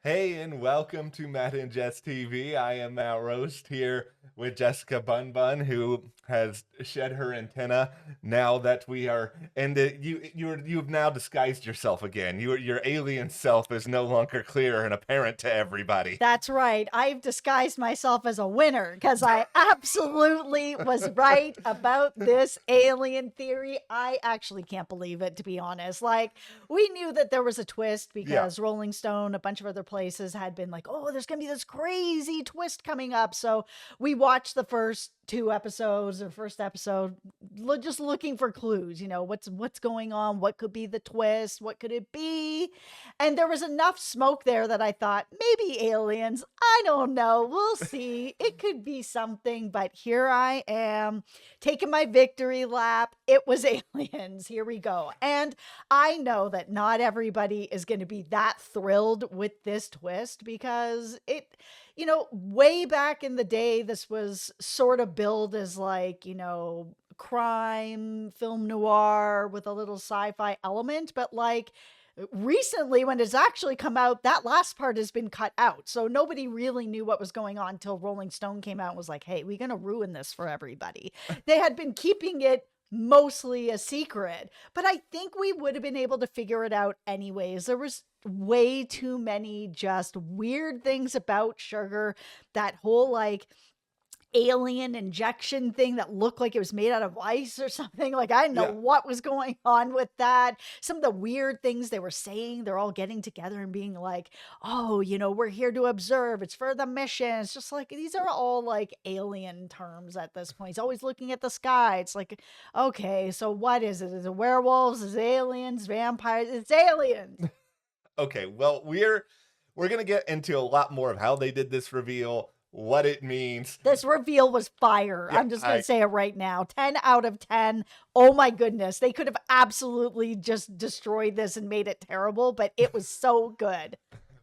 Hey, and welcome to Matt and Jess TV. I am Matt Roast here with Jessica Bun Bun, who has shed her antenna now that we are. And you've now disguised yourself again. Your alien self is no longer clear and apparent to everybody. That's right. I've disguised myself as a winner because I absolutely was right about this alien theory. I actually can't believe it, to be honest. Like, we knew that there was a twist Yeah. because Rolling Stone, a bunch of other places had been like, oh, there's going to be this crazy twist coming up. So we watched the first two episodes or first episode just looking for clues, what's going on, what could be the twist, what could it be? And there was enough smoke there that I thought, maybe aliens. I don't know. We'll see. It could be something, but here I am taking my victory lap. It was aliens. Here we go. And I know that not everybody is going to be that thrilled with this twist because way back in the day, this was sort of billed as like, crime, film noir with a little sci fi element. But like, recently when it's actually come out, that last part has been cut out, so nobody really knew what was going on until Rolling Stone came out and was like, hey, we're gonna ruin this for everybody. They had been keeping it mostly a secret, but I think we would have been able to figure it out anyways. There was way too many just weird things about sugar. That whole like alien injection thing that looked like it was made out of ice or something. Like, I didn't know Yeah. what was going on with that. Some of the weird things they were saying, they're all getting together and being like, oh, we're here to observe. It's for the mission. It's just like, these are all like alien terms at this point. He's always looking at the sky. It's like, okay, so what is it? Is it werewolves? Is it aliens? Vampires? It's aliens. Okay. Well, we're gonna get into a lot more of how they did this reveal, what it means. This reveal was fire. Yeah. I'm just going to say it right now. 10 out of 10. Oh my goodness. They could have absolutely just destroyed this and made it terrible, but it was so good.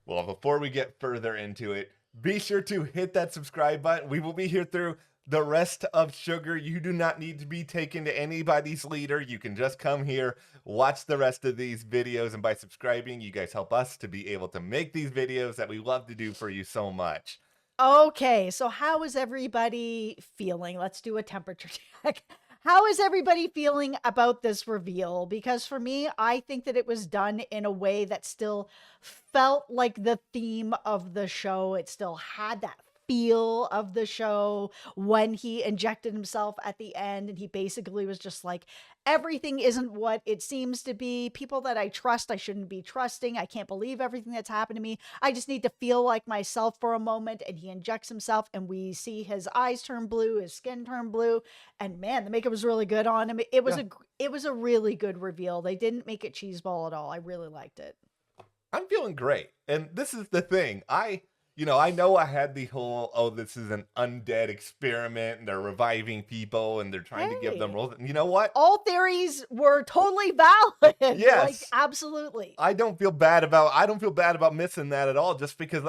Well, before we get further into it, be sure to hit that subscribe button. We will be here through the rest of Sugar. You do not need to be taken to anybody's leader. You can just come here, watch the rest of these videos, and by subscribing, you guys help us to be able to make these videos that we love to do for you so much. Okay, so how is everybody feeling? Let's do a temperature check. How is everybody feeling about this reveal? Because for me, I think that it was done in a way that still felt like the theme of the show. It still had that feel of the show when he injected himself at the end and he basically was just like, everything isn't what it seems to be. People that I trust, I shouldn't be trusting. I can't believe everything that's happened to me. I just need to feel like myself for a moment. And he injects himself and we see his eyes turn blue, his skin turn blue. And man, the makeup was really good on him. Yeah. It was a really good reveal. They didn't make it cheeseball at all. I really liked it. I'm feeling great. And this is the thing. I know I had the whole, oh, this is an undead experiment and they're reviving people and they're trying to give them Hey, roles. And you know what? all theories were totally valid. Like, Yes. absolutely. I don't feel bad about missing that at all, just because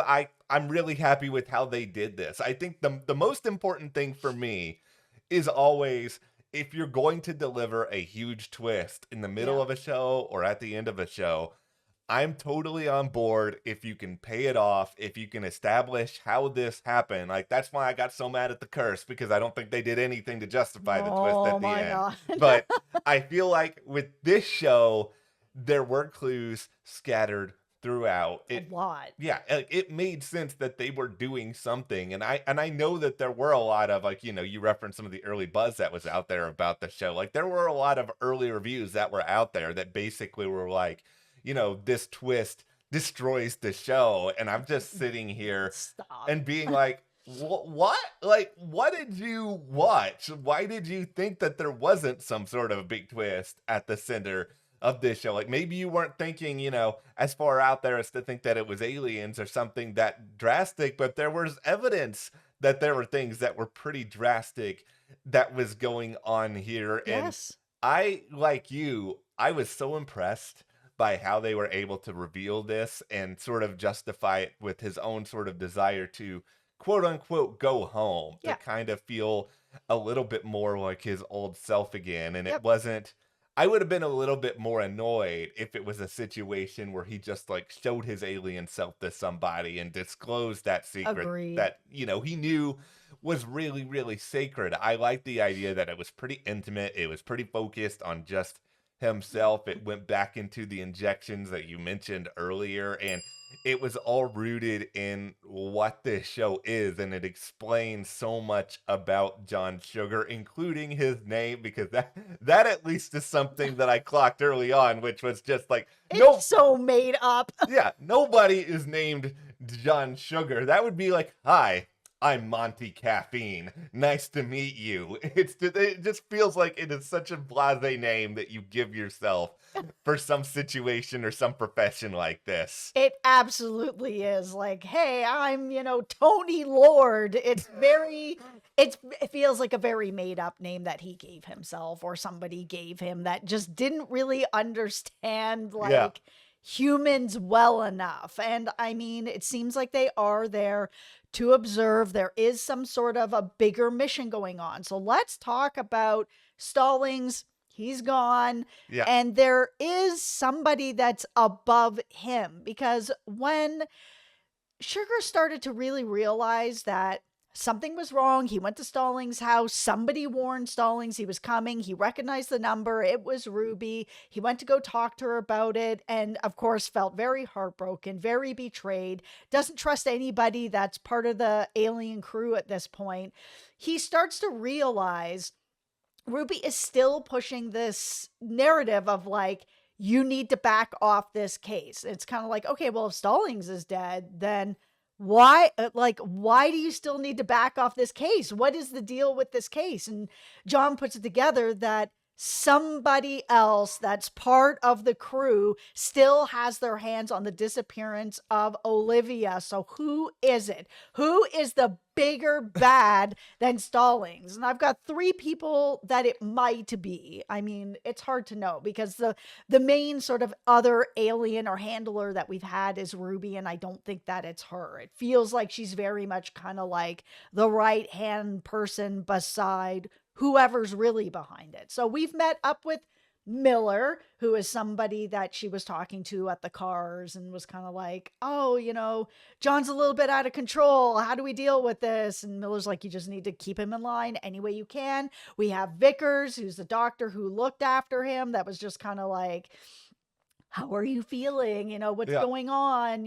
I'm really happy with how they did this. I think the most important thing for me is always, if you're going to deliver a huge twist in the middle Yeah. of a show or at the end of a show, I'm totally on board if you can pay it off, if you can establish how this happened. Like, that's why I got so mad at the curse, because I don't think they did anything to justify the twist Oh at the my end. God. But I feel like with this show, there were clues scattered throughout. A lot. Yeah, it made sense that they were doing something, and I know that there were a lot of, like, you referenced some of the early buzz that was out there about the show. Like, there were a lot of early reviews that were out there that basically were like, this twist destroys the show. And I'm just sitting here Stop. and being like, what? Like, what did you watch? Why did you think that there wasn't some sort of big twist at the center of this show? Like, maybe you weren't thinking, as far out there as to think that it was aliens or something that drastic, but there was evidence that there were things that were pretty drastic that was going on here. And Yes. like you, I was so impressed by how they were able to reveal this and sort of justify it with his own sort of desire to, quote unquote, go home, to Yeah. kind of feel a little bit more like his old self again. And it Yep. wasn't, I would have been a little bit more annoyed if it was a situation where he just like showed his alien self to somebody and disclosed that secret Agreed. that, he knew was really, really sacred. I like the idea that it was pretty intimate. It was pretty focused on just himself. It went back into the injections that you mentioned earlier, and it was all rooted in what this show is, and it explains so much about John Sugar, including his name, because that at least is something that I clocked early on, which was just like, no, It's so made up. yeah, nobody is named John Sugar. That would be like, hi, I'm Monty Caffeine. Nice to meet you. It just feels like it is such a blasé name that you give yourself for some situation or some profession like this. It absolutely is. Like, hey, I'm, Tony Lord. It feels like a very made up name that he gave himself or somebody gave him that just didn't really understand Yeah. like humans well enough. And I mean, it seems like they are there to observe. There is some sort of a bigger mission going on. So let's talk about Stallings. He's gone. Yeah. And there is somebody that's above him because when Sugar started to really realize that something was wrong, he went to Stallings' house. Somebody warned Stallings he was coming. He recognized the number. It was Ruby. He went to go talk to her about it and, of course, felt very heartbroken, very betrayed, doesn't trust anybody that's part of the alien crew at this point. He starts to realize Ruby is still pushing this narrative of like, you need to back off this case. It's kind of like, okay, well, if Stallings is dead, then why do you still need to back off this case? What is the deal with this case? And John puts it together that somebody else that's part of the crew still has their hands on the disappearance of Olivia. So who is it? Who is the bigger bad than Stallings? And I've got three people that it might be. I mean, it's hard to know because the main sort of other alien or handler that we've had is Ruby, and I don't think that it's her. It feels like she's very much kind of like the right hand person beside whoever's really behind it. So we've met up with Miller, who is somebody that she was talking to at the cars and was kind of like, oh, John's a little bit out of control. How do we deal with this? And Miller's like, you just need to keep him in line any way you can. We have Vickers, who's the doctor who looked after him. That was just kind of like, how are you feeling? What's Yeah. going on?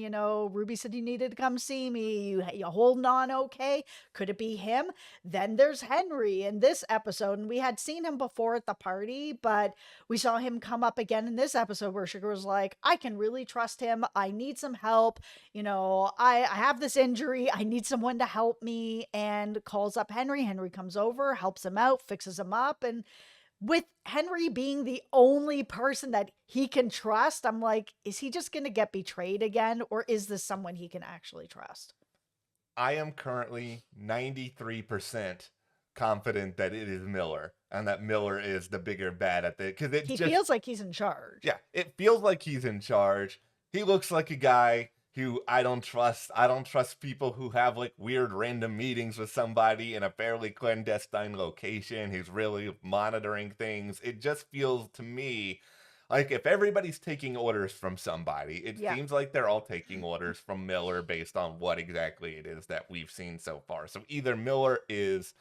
Ruby said you needed to come see me. You holding on okay? Could it be him? Then there's Henry in this episode. And we had seen him before at the party, but we saw him come up again in this episode where Sugar was like, I can really trust him. I need some help. I have this injury. I need someone to help me, and calls up Henry. Henry comes over, helps him out, fixes him up. And with Henry being the only person that he can trust, I'm like, is he just going to get betrayed again? Or is this someone he can actually trust? I am currently 93% confident that it is Miller and that Miller is the bigger bad at the, because it He just feels like he's in charge. yeah, it feels like he's in charge. He looks like a guy who I don't trust. I don't trust people who have like weird random meetings with somebody in a fairly clandestine location who's really monitoring things. It just feels to me like if everybody's taking orders from somebody, it Yeah. seems like they're all taking orders from Miller based on what exactly it is that we've seen so far. So either Miller is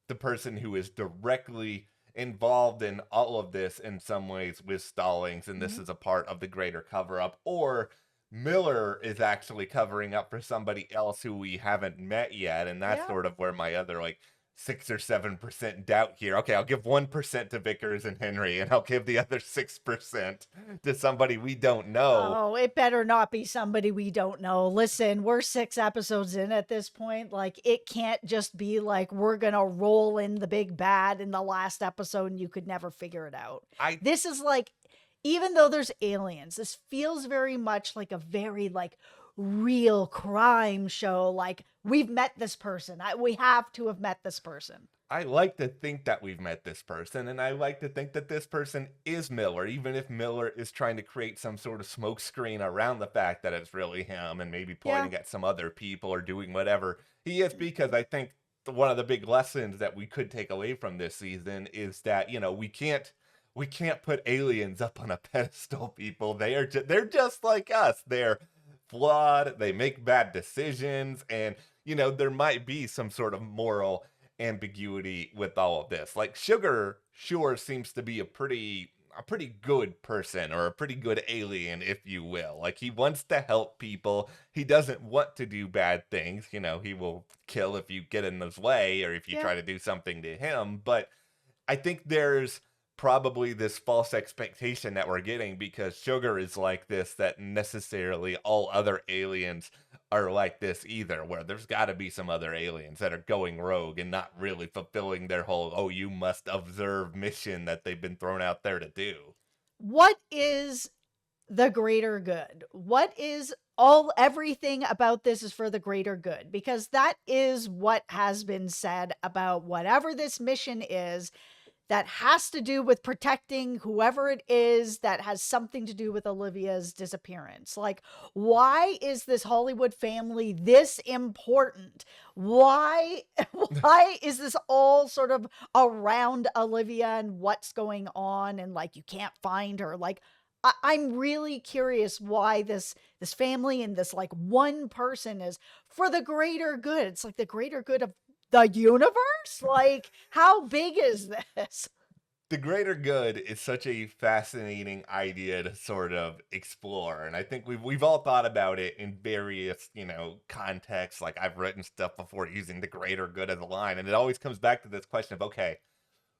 the person who is directly involved in all of this in some ways with Stallings, and this Mhm. is a part of the greater cover up, or Miller is actually covering up for somebody else who we haven't met yet, and that's Yeah. sort of where my other like 6 or 7% doubt here. Okay, I'll give 1% to Vickers and Henry, and I'll give the other 6% to somebody we don't know. Oh, it better not be somebody we don't know. Listen, we're 6 episodes in at this point. Like, it can't just be like we're going to roll in the big bad in the last episode and you could never figure it out. This is like, even though there's aliens, this feels very much like a very like real crime show. Like, we've met this person. We have to have met this person. I like to think that we've met this person, and I like to think that this person is Miller, even if Miller is trying to create some sort of smokescreen around the fact that it's really him and maybe pointing at some other people or doing whatever he is, because I think one of the big lessons that we could take away from this season is that, we can't we can't put aliens up on a pedestal, people. They're just like us. They're flawed, they make bad decisions, and there might be some sort of moral ambiguity with all of this. Like Sugar sure seems to be a pretty good person, or a pretty good alien, if you will. Like, he wants to help people. He doesn't want to do bad things. He will kill if you get in his way, or if you Yeah. try to do something to him. But I think there's probably this false expectation that we're getting because Sugar is like this, that necessarily all other aliens are like this either, where there's got to be some other aliens that are going rogue and not really fulfilling their whole, oh, you must observe mission that they've been thrown out there to do. What is the greater good? What is everything about this is for the greater good? Because that is what has been said about whatever this mission is, that has to do with protecting whoever it is that has something to do with Olivia's disappearance. Like, why is this Hollywood family this important? Why why is this all sort of around Olivia and what's going on, and like you can't find her? Like, I'm really curious why this family and this like one person is for the greater good. It's like the greater good of the universe? Like, how big is this? The greater good is such a fascinating idea to sort of explore, and I think we've all thought about it in various contexts. Like, I've written stuff before using the greater good as a line, and it always comes back to this question of, okay,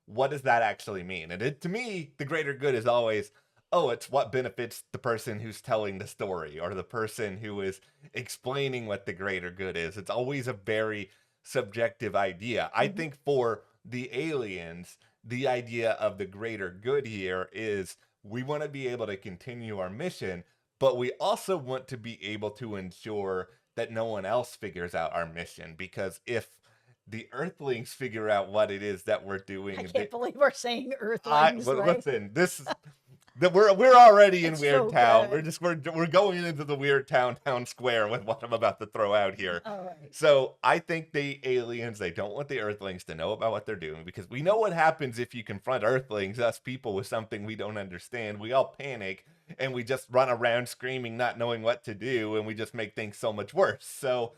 what does that actually mean? And to me, the greater good is always, oh, it's what benefits the person who's telling the story, or the person who is explaining what the greater good is. It's always a very subjective idea. I Mhm. think for the aliens, the idea of the greater good here is, we want to be able to continue our mission, but we also want to be able to ensure that no one else figures out our mission. Because if the Earthlings figure out what it is that we're I doing, can't believe we're saying I earthlings, but like, listen, this is that we're already in it's Weird so Town. good. We're going into the Weird Town square with what I'm about to throw out here. All right. So I think the aliens, they don't want the Earthlings to know about what they're doing, because we know what happens if you confront Earthlings, us people, with something we don't understand. We all panic and we just run around screaming, not knowing what to do, and we just make things so much worse. So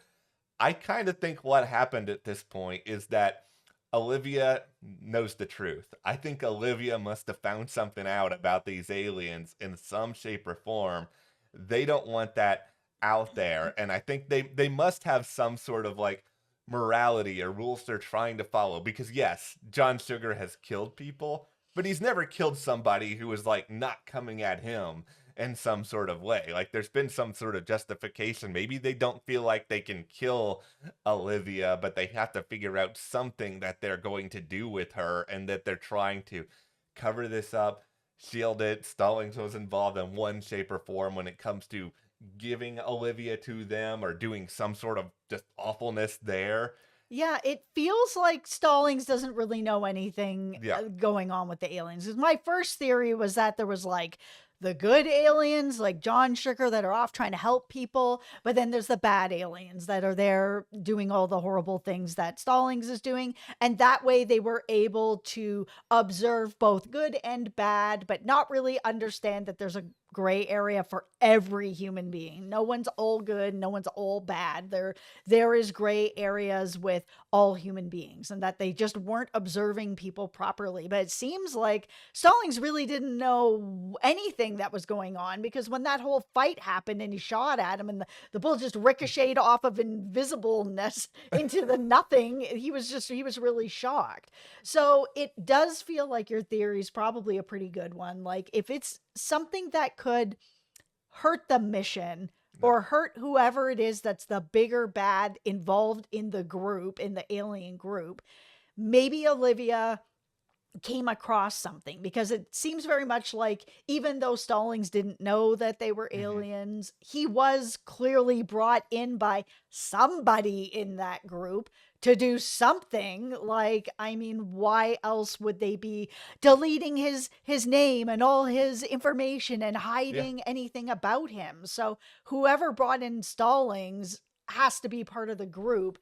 I kind of think what happened at this point is that Olivia knows the truth. I think Olivia must have found something out about these aliens in some shape or form. They don't want that out there. And I think they must have some sort of like morality or rules they're trying to follow. Because yes, John Sugar has killed people, but he's never killed somebody who was like not coming at him in some sort of way. Like, there's been some sort of justification. Maybe they don't feel like they can kill Olivia, but they have to figure out something that they're going to do with her, and that they're trying to cover this up, shield it. Stallings was involved in one shape or form when it comes to giving Olivia to them, or doing some sort of just awfulness there. Yeah, it feels like Stallings doesn't really know anything Yeah. going on with the aliens. 'Cause my first theory was that there was like the good aliens, like John Sugar, that are off trying to help people, but then there's the bad aliens that are there doing all the horrible things that Stallings is doing. And that way they were able to observe both good and bad, but not really understand that there's a gray area for every human being. No one's all good, no one's all bad. There is gray areas with all human beings, and that they just weren't observing people properly. But it seems like Stallings really didn't know anything that was going on, because when that whole fight happened and he shot at him and the bullet just ricocheted off of invisibleness into the nothing, he was really shocked. So it does feel like your theory is probably a pretty good one. Like, if it's something that could hurt the mission Yeah. or hurt whoever it is that's the bigger bad involved in the group, in the alien group, maybe Olivia came across something, because it seems very much like, even though Stallings didn't know that they were Mhm. aliens, he was clearly brought in by somebody in that group to do something. Like, I mean, why else would they be deleting his name and all his information and Yeah. hiding anything about him? So whoever brought in Stallings has to be part of the group.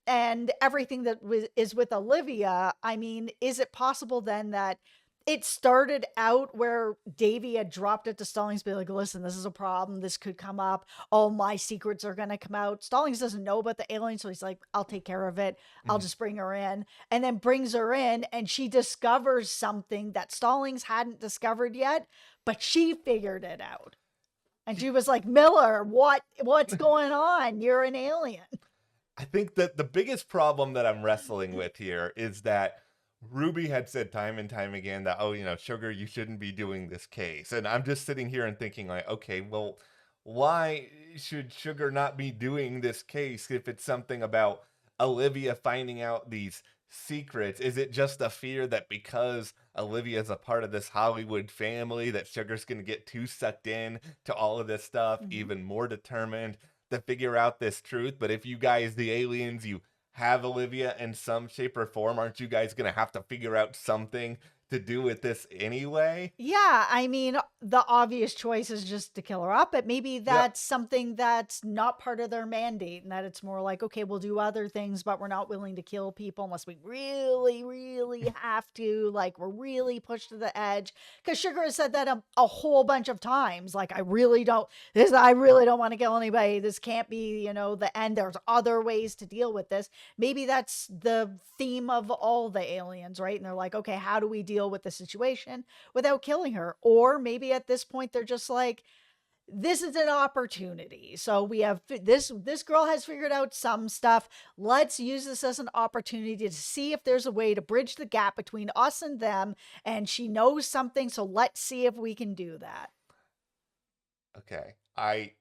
And everything that is with Olivia, I mean, is it possible then that it started out where Davy had dropped it to Stallings, be like, listen, this is a problem. This could come up. All my secrets are going to come out. Stallings doesn't know about the alien. So he's like, I'll take care of it. I'll Mhm. just bring her in. And then brings her in and she discovers something that Stallings hadn't discovered yet, but she figured it out. And she was like, Miller, what's going on? You're an alien. I think that the biggest problem that I'm wrestling with here is that Ruby had said time and time again that, oh, Sugar, you shouldn't be doing this case. And I'm just sitting here and thinking, like, okay, well, why should Sugar not be doing this case if it's something about Olivia finding out these secrets? Is it just a fear that because Olivia is a part of this Hollywood family, that Sugar's going to get too sucked in to all of this stuff, Mhm. even more determined to figure out this truth? But if you guys, the aliens, you have Olivia in some shape or form, aren't you guys gonna have to figure out something to do with this anyway? Yeah, I mean, the obvious choice is just to kill her up, but maybe Yep. that's something that's not part of their mandate, and that it's more like, okay, we'll do other things, but we're not willing to kill people unless we really, really have to. Like, we're really pushed to the edge. Because Sugar has said that a whole bunch of times. Like, I really don't want to kill anybody. This can't be, the end. There's other ways to deal with this. Maybe that's the theme of all the aliens, right? And they're like, okay, how do we deal with the situation without killing her? Or maybe at this point they're just like, this is an opportunity. So we have this girl has figured out some stuff. Let's use this as an opportunity to see if there's a way to bridge the gap between us and them, and she knows something, so let's see if we can do that. Okay. I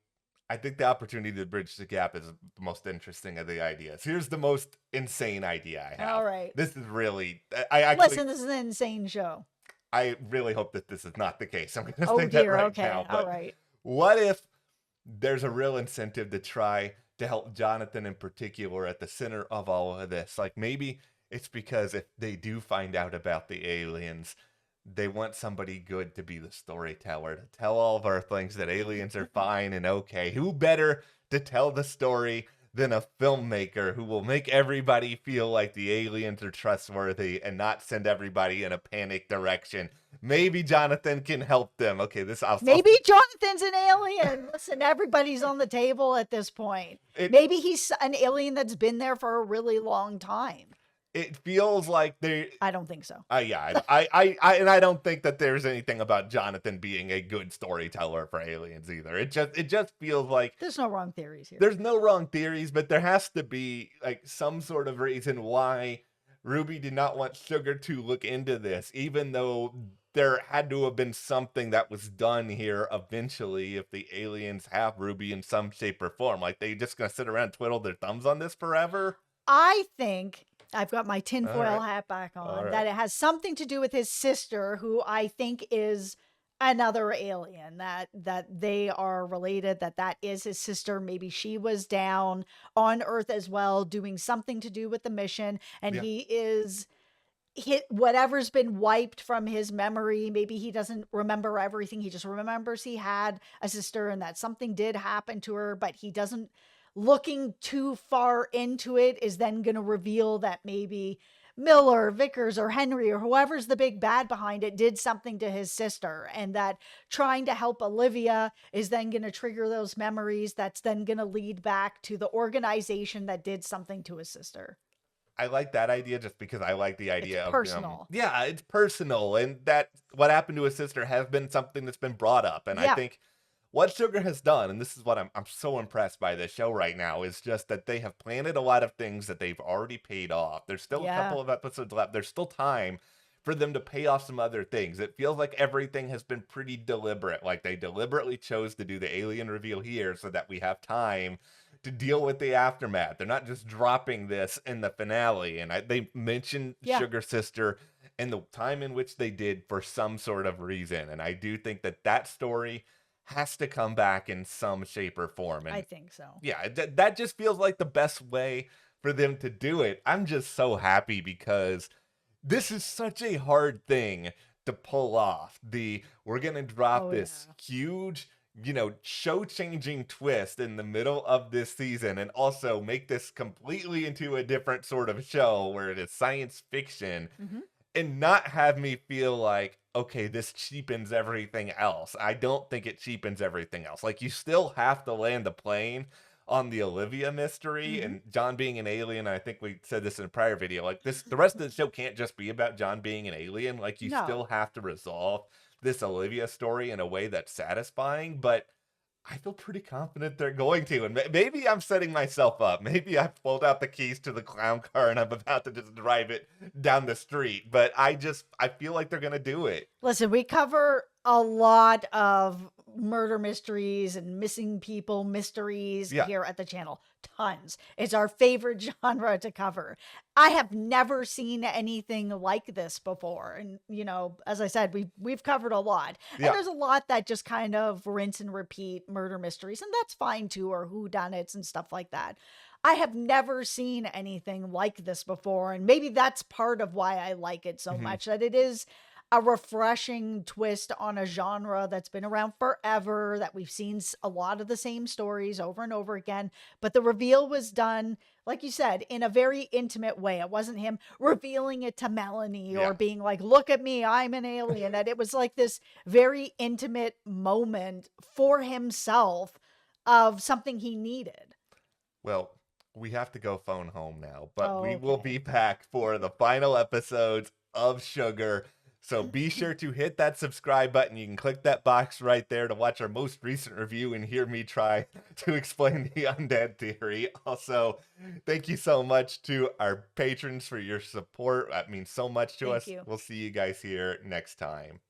think the opportunity to bridge the gap is the most interesting of the ideas. Here's the most insane idea I All have. right. This is really I actually Listen, this is an insane show. I really hope that this is not the case. I'm gonna Oh say that dear. right Okay. now. All But right. what if there's a real incentive to try to help Jonathan in particular at the center of all of this? Like maybe it's because if they do find out about the aliens, they want somebody good to be the storyteller, to tell all of Earthlings that aliens are fine and okay. Who better to tell the story than a filmmaker who will make everybody feel like the aliens are trustworthy and not send everybody in a panic direction? Maybe Jonathan can help them. Okay, this I'll Maybe Jonathan's an alien. Listen, everybody's on the table at this point. it Maybe he's an alien that's been there for a really long time. it feels like they I don't think so. yeah, I don't think that there's anything about Jonathan being a good storyteller for aliens either. It just feels like There's no wrong theories here. there's no wrong theories, but there has to be like some sort of reason why Ruby did not want Sugar to look into this, even though there had to have been something that was done here eventually if the aliens have Ruby in some shape or form. Like they just gonna sit around and twiddle their thumbs on this forever? I think I've got my All tinfoil right. hat back All on, right. that it has something to do with his sister, who I think is another alien, that they are related, that is his sister. Maybe she was down on Earth as well, doing something to do with the mission, and Yeah. he is hit whatever's been wiped from his memory. Maybe he doesn't remember everything. He just remembers he had a sister and that something did happen to her, but he doesn't, looking too far into it is then going to reveal that maybe Miller, Vickers, or Henry, or whoever's the big bad behind it, did something to his sister, and that trying to help Olivia is then going to trigger those memories. That's then going to lead back to the organization that did something to his sister. I like that idea just because I like the It's idea of personal. yeah, it's personal, and that what happened to his sister has been something that's been brought up. And I Yeah. think what Sugar has done, and this is what I'm so impressed by this show right now, is just that they have planted a lot of things that they've already paid off. There's still a Yeah. couple of episodes left. There's still time for them to pay off some other things. It feels like everything has been pretty deliberate. Like they deliberately chose to do the alien reveal here so that we have time to deal with the aftermath. They're not just dropping this in the finale. And they mentioned Yeah. Sugar Sister and the time in which they did for some sort of reason. And I do think that that story has to come back in some shape or form. I And think so. yeah, that just feels like the best way for them to do it. I'm just so happy because this is such a hard thing to pull off. We're gonna drop Oh this yeah. huge, show changing twist in the middle of this season and also make this completely into a different sort of show where it is science fiction Mhm. and not have me feel like, okay, this cheapens everything else. I don't think it cheapens everything else. Like, you still have to land the plane on the Olivia mystery Mhm. and John being an alien. I think we said this in a prior video. Like, this, the rest of the show can't just be about John being an alien. Like, you No. still have to resolve this Olivia story in a way that's satisfying, but I feel pretty confident they're going to, and maybe I'm setting myself up. Maybe I've pulled out the keys to the clown car and I'm about to just drive it down the street. But I feel like they're gonna do it. Listen, we cover a lot of murder mysteries and missing people mysteries Yeah. here at the channel. Tons. It's our favorite genre to cover. I have never seen anything like this before. And as I said, we've covered a lot. And Yeah. there's a lot that just kind of rinse and repeat murder mysteries, and that's fine too, or whodunits and stuff like that. I have never seen anything like this before, and maybe that's part of why I like it so Mhm. much, that it is a refreshing twist on a genre that's been around forever, that we've seen a lot of the same stories over and over again. But the reveal was done, like you said, in a very intimate way. It wasn't him revealing it to Melanie or Yeah. being like, look at me, I'm an alien. And it was like this very intimate moment for himself of something he needed. Well, we have to go phone home now, but we will be Okay. back for the final episodes of Sugar. So be sure to hit that subscribe button. You can click that box right there to watch our most recent review and hear me try to explain the undead theory. Also, thank you so much to our patrons for your support. That means so much to Thank us. you. We'll see you guys here next time.